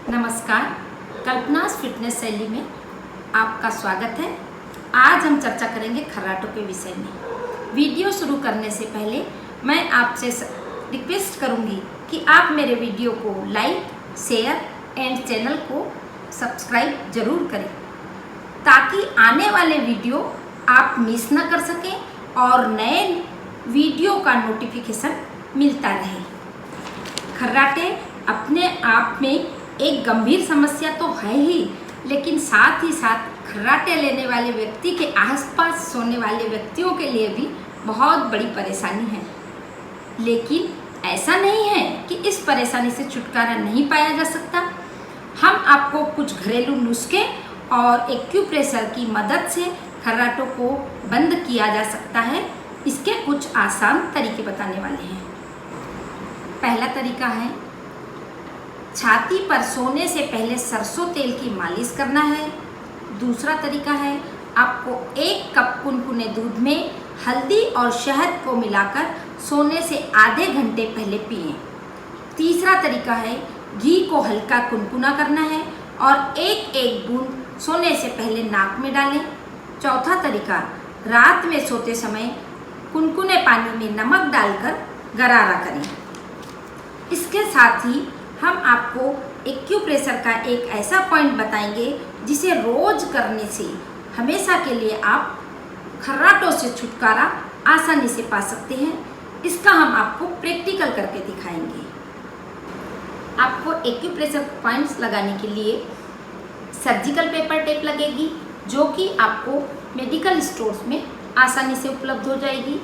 नमस्कार, कल्पनास फिटनेस शैली में आपका स्वागत है। आज हम चर्चा करेंगे खर्राटों के विषय में। वीडियो शुरू करने से पहले मैं आपसे रिक्वेस्ट करूंगी कि आप मेरे वीडियो को लाइक, शेयर एंड चैनल को सब्सक्राइब जरूर करें ताकि आने वाले वीडियो आप मिस न कर सकें और नए वीडियो का नोटिफिकेशन मिलता रहे। खर्राटे अपने आप में एक गंभीर समस्या तो है ही, लेकिन साथ ही साथ खर्राटे लेने वाले व्यक्ति के आसपास सोने वाले व्यक्तियों के लिए भी बहुत बड़ी परेशानी है। लेकिन ऐसा नहीं है कि इस परेशानी से छुटकारा नहीं पाया जा सकता। हम आपको कुछ घरेलू नुस्खे और एक्यूप्रेशर की मदद से खर्राटों को बंद किया जा सकता है। इसके कुछ आसान तरीके बताने वाले हैं। पहला तरीका है, छाती पर सोने से पहले सरसों तेल की मालिश करना है। दूसरा तरीका है, आपको 1 कप कुनकुने दूध में हल्दी और शहद को मिलाकर सोने से आधे घंटे पहले पिएं। तीसरा तरीका है, घी को हल्का कुनकुना करना है और एक बूंद सोने से पहले नाक में डालें। चौथा तरीका, रात में सोते समय कुनकुने पानी में नमक डालकर गरारा करें। इसके साथ ही हम आपको एक्यूप्रेशर का एक ऐसा पॉइंट बताएंगे जिसे रोज करने से हमेशा के लिए आप खर्राटों से छुटकारा आसानी से पा सकते हैं। इसका हम आपको प्रैक्टिकल करके दिखाएंगे। आपको एक्यूप्रेशर पॉइंट्स लगाने के लिए सर्जिकल पेपर टेप लगेगी, जो कि आपको मेडिकल स्टोर्स में आसानी से उपलब्ध हो जाएगी।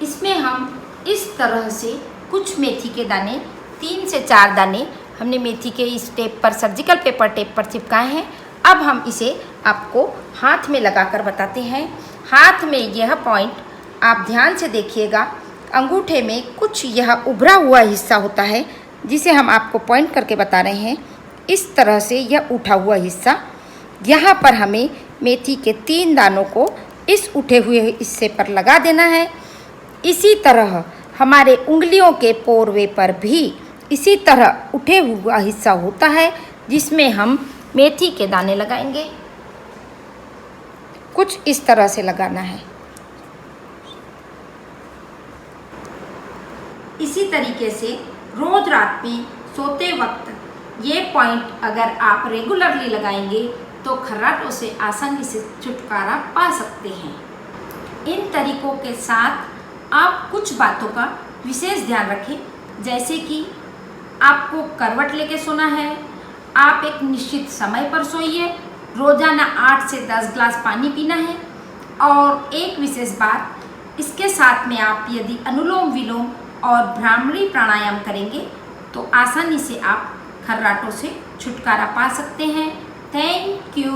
इसमें हम इस तरह से कुछ मेथी के दाने, 3 से 4 दाने हमने मेथी के इस टेप पर, सर्जिकल पेपर टेप पर चिपकाए हैं। अब हम इसे आपको हाथ में लगाकर बताते हैं। हाथ में यह पॉइंट आप ध्यान से देखिएगा। अंगूठे में कुछ यह उभरा हुआ हिस्सा होता है जिसे हम आपको पॉइंट करके बता रहे हैं। इस तरह से यह उठा हुआ हिस्सा, यहाँ पर हमें मेथी के 3 दानों को इस उठे हुए हिस्से पर लगा देना है। इसी तरह हमारे उंगलियों के पोरवे पर भी इसी तरह उठे हुआ हिस्सा होता है जिसमें हम मेथी के दाने लगाएंगे। कुछ इस तरह से लगाना है। इसी तरीके से रोज रात में सोते वक्त ये पॉइंट अगर आप रेगुलरली लगाएंगे तो खर्राटों से आसानी से छुटकारा पा सकते हैं। इन तरीकों के साथ आप कुछ बातों का विशेष ध्यान रखें, जैसे कि आपको करवट लेके सोना है, आप एक निश्चित समय पर सोइए, रोजाना 8 से 10 ग्लास पानी पीना है। और एक विशेष बात, इसके साथ में आप यदि अनुलोम विलोम और भ्रामरी प्राणायाम करेंगे तो आसानी से आप खर्राटों से छुटकारा पा सकते हैं। Thank you.